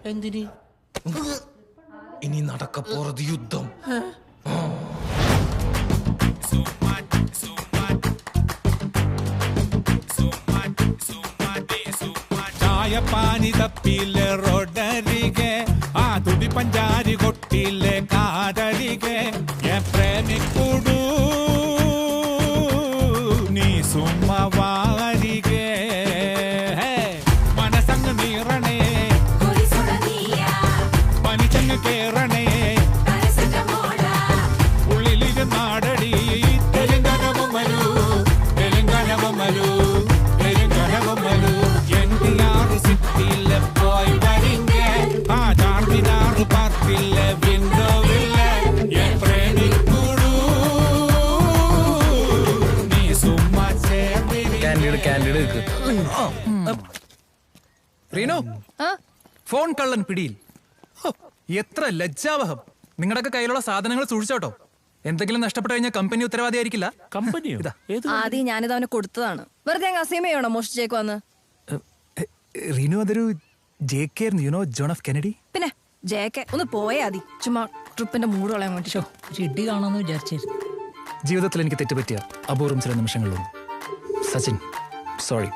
എന്തിന്? ഇനി നടക്ക പോറത് യുദ്ധം. ചായപ്പാനി തപ്പിലെ റോഡരികെ ആ തുടി പഞ്ചാരി കൊട്ടിലെ കാതരികെ പ്രേമിക്കൂടൂ നീ സുമ്മവാരികെ മനസങ്ങ് നീറണേ പനിച്ചങ്ങ് കേറണേ ഉള്ളിലിരു നാടടി തെലുങ്കനവുമലു തെലുങ്കനവുമലു തെലുങ്കനവുമലു എൻഡിആർ സിറ്റിയിലെ പോയി വരിങ്ക ആ ചാർമിനാർ പാർക്കിലെ വിൻഡോവിലെ പ്രേമിക്കൂടൂ നീ സുമ്മ കാൻഡിഡ് റീനോ, ഫോൺ കള്ളൻ പിടിയിൽ. എത്ര ലജ്ജാവഹം. നിങ്ങളുടെയൊക്കെ കയ്യിലുള്ള സാധനങ്ങൾ സൂക്ഷിച്ചോട്ടോ. എന്തെങ്കിലും നഷ്ടപ്പെട്ടു കഴിഞ്ഞാൽ കമ്പനി ഉത്തരവാദിയായിരിക്കില്ല. കമ്പനിയോ? ആദ്യം ഞാനിത് അവന് കൊടുത്തതാണ്. വെറുതെ അങ്ങ് അസീമ ചെയ്യണോ മോഷ്ടിച്ചേക്ക് വന്ന്? റീനു, അതൊരു JK you know John of Kennedy. പിന്നെ JK ഒന്ന് പോയേ മതി. ചുമ്മാ ട്രിപ്പിന്റെ മൂഡ് കളയാൻ വേണ്ടി. ചെഡി കാണാന്ന് വിചാരിച്ചിരുന്നു. ജീവിതത്തിൽ എനിക്ക് തെറ്റുപറ്റിയ അപൂർവം ചില നിമിഷങ്ങളിലും Sachin, sorry.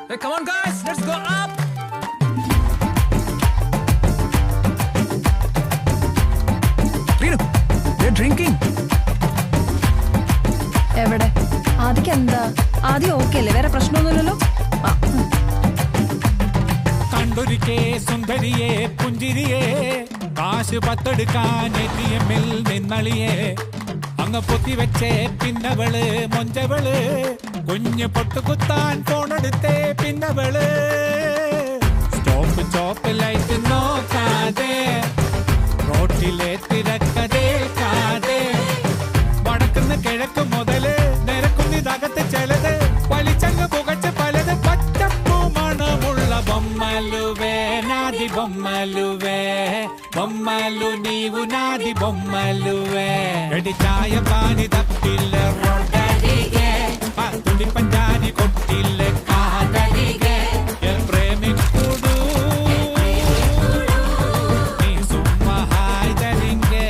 Hey, come on guys, let's go up. Renu, they're drinking. എവിടെ ആദ്യം എന്താ? ആദ്യം ഓക്കെ അല്ലേ? വേറെ പ്രശ്നമൊന്നുമില്ലല്ലോ. കണ്ടൊരിക്കേ സുന്ദരിയെ പുഞ്ചിരിയെ കാശ് പത്തെടുക്കാൻ ATM-ൽ നിന്നളിയെ അങ്ങ് പൊത്തിവെച്ചേ പിന്നവള് മൊഞ്ചവള് കുഞ്ഞ് പൊട്ടുകുത്താൻ ഫോണെടുത്തേ പിന്നവള് സ്റ്റോപ്പ് ചോപ്പ് ലൈറ്റ് നോക്കാതെ റോട്ടിലെ തിരക്കതേക്കാതെ വടക്കുന്ന് കിഴക്ക് മുതല് നിരക്കുന്നിതകത്ത് ചിലത് വലിച്ചങ്ങ് പുകച്ച് പലത് പച്ചപ്പൂ മണമുള്ള ബൊമ്മലുവേ നാദി ബൊമ്മലുവേ బొమ్మలు నీవు నాది బొమ్మలువే ఎడి చాయ పాని తప్పిల్లె రొడ్డరిగే పత్తుడి పంజాని కొట్టిల్లె కాదరిగే ఎల్ ప్రేమికుడు നീ സുമ്മ ഹായ്തരിങ്കേ.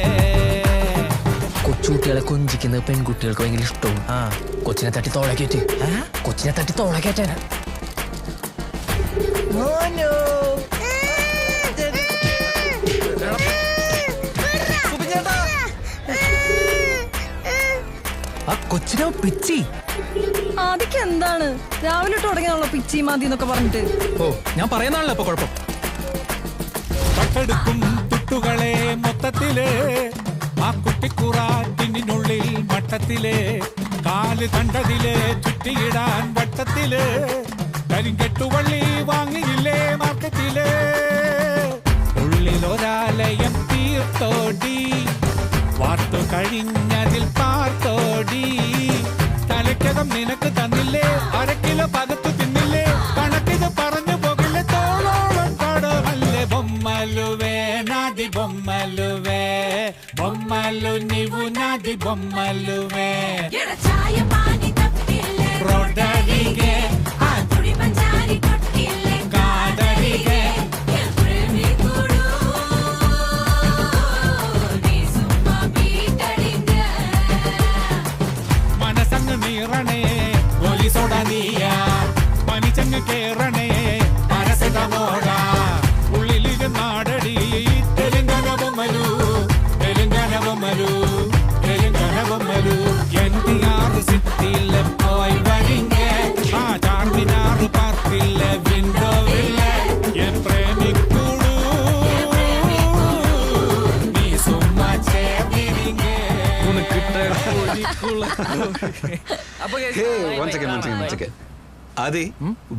കൊച്ചുകുട്ടികളെ കൊഞ്ചിക്കുന്നത് പെൺകുട്ടികൾക്ക് ഭയങ്കര ഇഷ്ടവും. കൊച്ചിനെ തട്ടി തോളക്കേറ്റ്, കൊച്ചിനെ തട്ടി തോളക്കേറ്റാ. ആ കൊച്ചിനോ പിച്ചി. ആദ്യം എന്താണ് രാവിലെ തുടങ്ങിയാണല്ലോ പിച്ചി മാതി എന്നൊക്കെ പറഞ്ഞിട്ട്? ഓ, ഞാൻ പറയുന്നതാണല്ലോ ഇപ്പൊ കുഴപ്പം. പട്ടെടുക്കും തുട്ടുകളെ മൊത്തത്തില് ആ കുട്ടിക്കുറാറ്റിനുള്ളിൽ മട്ടത്തില് കാല് കണ്ടതില് ചുറ്റിയിടാൻ വട്ടത്തില് കരിങ്കെട്ടുവള്ളി വാങ്ങിയില്ലേ മാർക്കറ്റില് ഉള്ളിലൊരാലയം തീർത്തോടി വാർത്തു കഴിഞ്ഞതിൽ പാർത്തോടി തലയ്ക്കകം നിനക്ക് തന്നില്ലേ 1/2 കിലോ പകത്തു തിന്നില്ലേ കണക്കിത് പറഞ്ഞു പോകില്ലേ തോളോളം കടമല്ലേ ബൊമ്മലുവേ നാദി ബൊമ്മലുവേ బొమ్మలు నీవు నాది బొమ్మలువే రొడ్డరిగే కాదరిగే മനസങ്ങ് നീറണേ പോലീസോടീയ പനിച്ചങ്ങ് കേറണേ പരസതമോട ഉള്ളിലിരു നാടടി തെലുങ്കനവുമലു തെലുങ്കനവുമലു തെലുങ്കനവുമലു NTR സിറ്റിയിലെ പോയി വരിങ്ക ആ ചാർമിനാർ പാർക്കിലെ വിൻഡോവിലെ പ്രേമിക്കൂടൂ നീ സുമ്മ ചേർന്നിരിങ്ങേ. Hey, one second. Adi,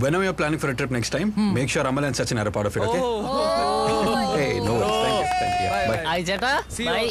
whenever you're planning for a trip next time, make sure Amal and Sachin are a part of it, okay? Hey, no worries. Thank you. Bye. ചേട്ടാ, ബൈ.